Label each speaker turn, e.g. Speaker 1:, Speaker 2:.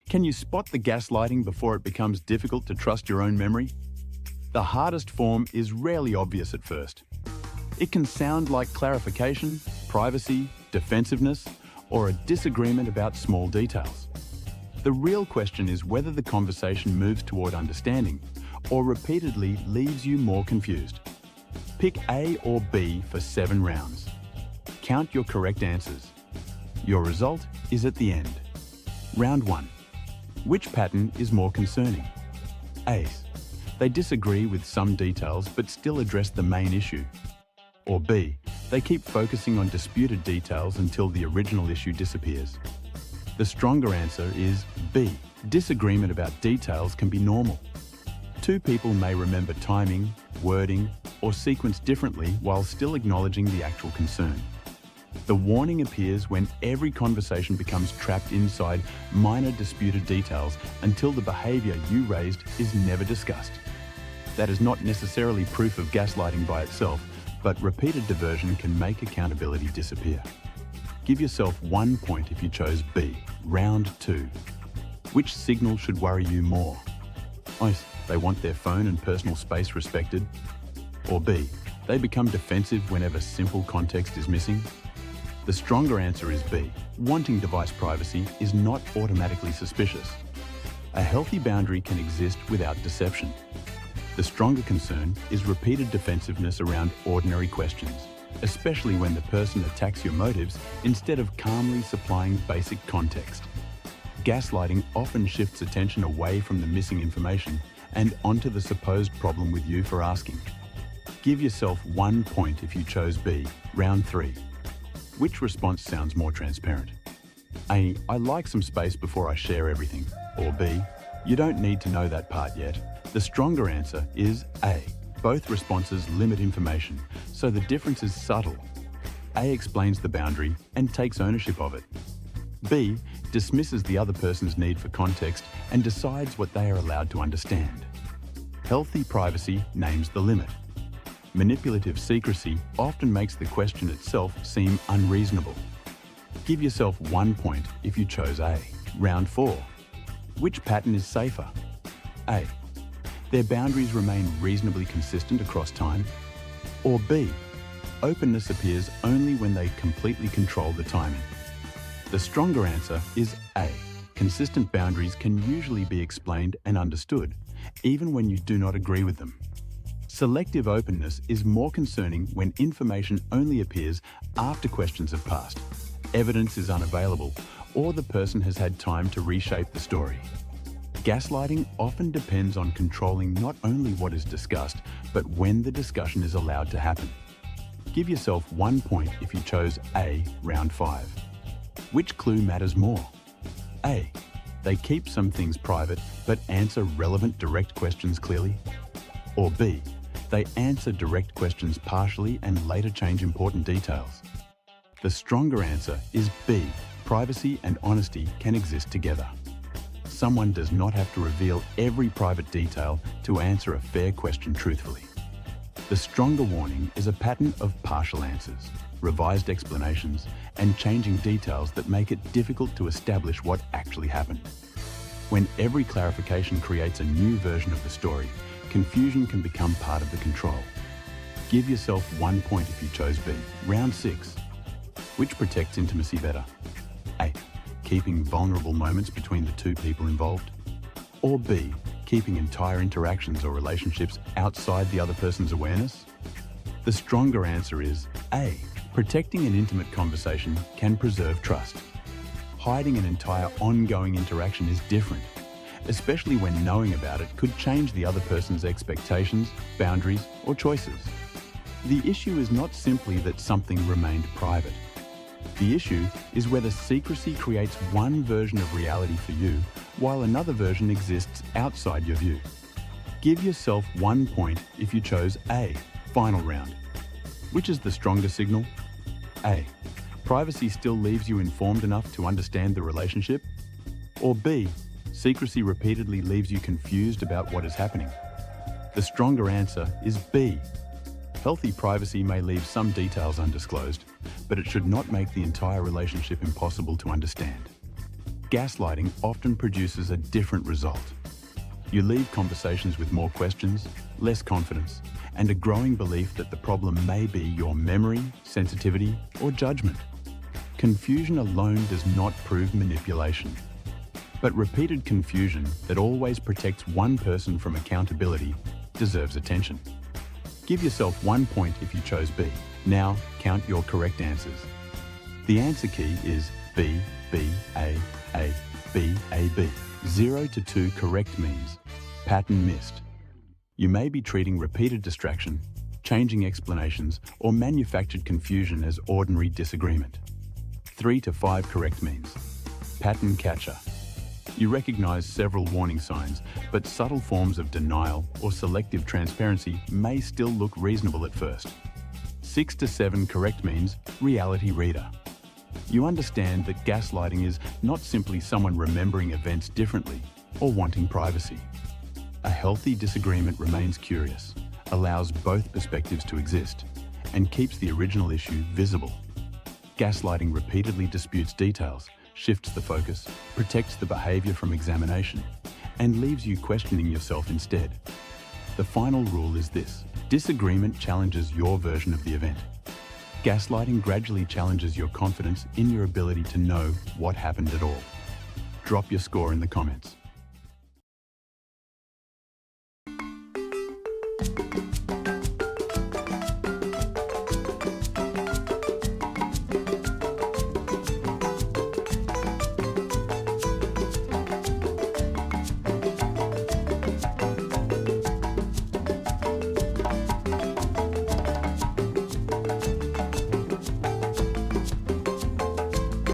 Speaker 1: Can you spot the gaslighting before it becomes difficult to trust your own memory? The hardest form is rarely obvious at first. It can sound like clarification, privacy, defensiveness, or a disagreement about small details. The real question is whether the conversation moves toward understanding or repeatedly leaves you more confused. Pick A or B for 7 rounds. Count your correct answers. Your result is at the end. Round 1. Which pattern is more concerning? A. They disagree with some details but still address the main issue. Or B. They keep focusing on disputed details until the original issue disappears. The stronger answer is B. Disagreement about details can be normal. Two people may remember timing, wording, or sequence differently while still acknowledging the actual concern. The warning appears when every conversation becomes trapped inside minor disputed details until the behavior you raised is never discussed. That is not necessarily proof of gaslighting by itself, but repeated diversion can make accountability disappear. Give yourself 1 point if you chose B. Round 2. Which signal should worry you more? A. They want their phone and personal space respected. Or B. They become defensive whenever simple context is missing. The stronger answer is B. Wanting device privacy is not automatically suspicious. A healthy boundary can exist without deception. The stronger concern is repeated defensiveness around ordinary questions, especially when the person attacks your motives instead of calmly supplying basic context. Gaslighting often shifts attention away from the missing information and onto the supposed problem with you for asking. Give yourself 1 point if you chose B. Round 3. Which response sounds more transparent? A. I like some space before I share everything. Or B. You don't need to know that part yet. The stronger answer is A. Both responses limit information, so the difference is subtle. A explains the boundary and takes ownership of it. B dismisses the other person's need for context and decides what they are allowed to understand. Healthy privacy names the limit. Manipulative secrecy often makes the question itself seem unreasonable. Give yourself 1 point if you chose A. Round 4. Which pattern is safer? A. Their boundaries remain reasonably consistent across time. Or B. Openness appears only when they completely control the timing. The stronger answer is A. Consistent boundaries can usually be explained and understood, even when you do not agree with them. Selective openness is more concerning when information only appears after questions have passed, evidence is unavailable, or the person has had time to reshape the story. Gaslighting often depends on controlling not only what is discussed, but when the discussion is allowed to happen. Give yourself 1 point if you chose A. Round 5. Which clue matters more? A. They keep some things private, but answer relevant direct questions clearly. Or B. They answer direct questions partially and later change important details. The stronger answer is B. Privacy and honesty can exist together. Someone does not have to reveal every private detail to answer a fair question truthfully. The stronger warning is a pattern of partial answers, revised explanations, and changing details that make it difficult to establish what actually happened. When every clarification creates a new version of the story, confusion can become part of the control. Give yourself 1 point if you chose B. Round 6. Which protects intimacy better? A. Keeping vulnerable moments between the two people involved. Or B. Keeping entire interactions or relationships outside the other person's awareness. The stronger answer is A. Protecting an intimate conversation can preserve trust. Hiding an entire ongoing interaction is different, especially when knowing about it could change the other person's expectations, boundaries, or choices. The issue is not simply that something remained private. The issue is whether secrecy creates one version of reality for you, while another version exists outside your view. Give yourself 1 point if you chose A. Final round. Which is the stronger signal? A. Privacy still leaves you informed enough to understand the relationship. Or B. Secrecy repeatedly leaves you confused about what is happening. The stronger answer is B. Healthy privacy may leave some details undisclosed, but it should not make the entire relationship impossible to understand. Gaslighting often produces a different result. You leave conversations with more questions, less confidence, and a growing belief that the problem may be your memory, sensitivity, or judgment. Confusion alone does not prove manipulation. But repeated confusion that always protects one person from accountability deserves attention. Give yourself 1 point if you chose B. Now, count your correct answers. The answer key is B, B, A, B, A, B. 0 to 2 correct means pattern missed. You may be treating repeated distraction, changing explanations, or manufactured confusion as ordinary disagreement. 3 to 5 correct means pattern catcher. You recognize several warning signs, but subtle forms of denial or selective transparency may still look reasonable at first. 6 to 7 correct means reality reader. You understand that gaslighting is not simply someone remembering events differently or wanting privacy. A healthy disagreement remains curious, allows both perspectives to exist, and keeps the original issue visible. Gaslighting repeatedly disputes details, shifts the focus, protects the behavior from examination, and leaves you questioning yourself instead. The final rule is this: disagreement challenges your version of the event. Gaslighting gradually challenges your confidence in your ability to know what happened at all. Drop your score in the comments.